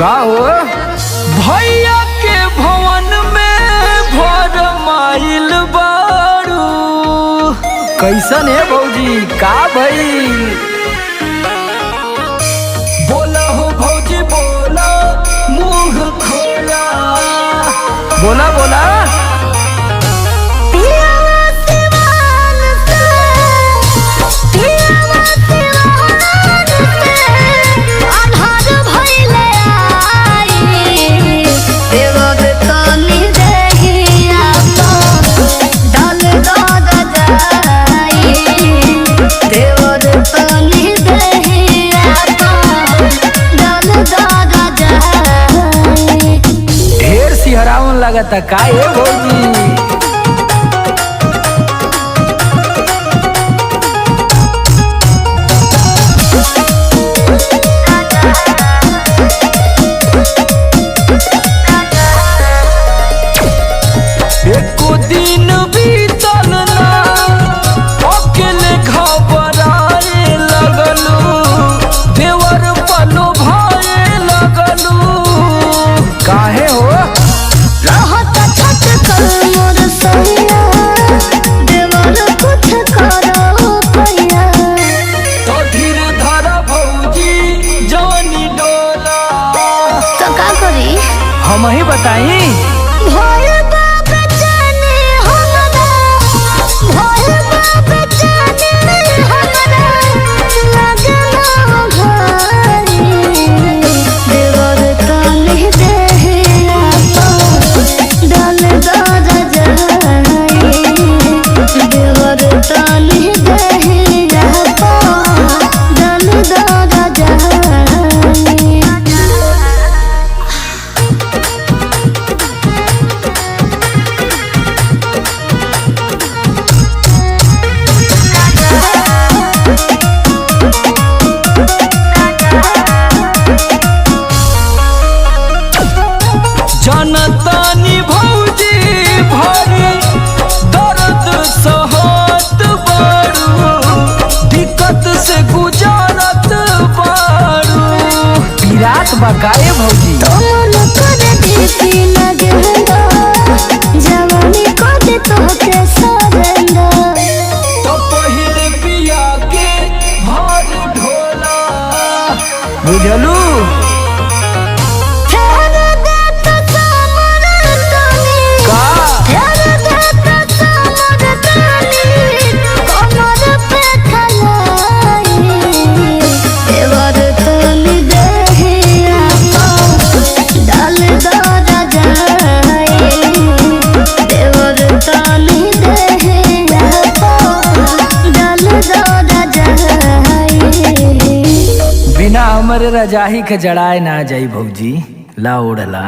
का हो भैया के भवन में भर माइल बारू। कैसन है भौजी का भइल? बोला हो भौजी बोला, मुंह खोला, बोला बोला। ढेर सिहरावन लगता का ये भौजी? एको दिन बीतल ना अकेले घबराए लगलू, देवर पलो भाए लगलू। काहे हो रहत छत कर मोर सैया, देवर कुछ करो पैया। तो धीर धर भौजी जानी डोला। तो का करी हम ही बताई। भोल बाप जाने हमरा, भोल बाप जाने हमरा, लगना भारी। देवर तनी देहे आपा, डाल दर जाई। देवर तनी देहे आपा, डाल दर जाई। जनतानी भौजी भरी दर्द सहत बारू, दिक्कत से गुजारत बारू। पीरात बकाए भौजी तोल कर देती लगेंदा, जवानी को दे तोहके सरेंदा। तो पहिले पिया के भर ढोला, बुझलू? फेर देत समर तनी, का फेर देत समर तनी, कमर पे खलाई। देवर तनी देहे आपा, डाल दर जाई। देवर तनी देहे आपा, डाल दर जाई। बिना हमरे रजाही के जड़ाए ना जाई भौजी। ला ओढ़ला।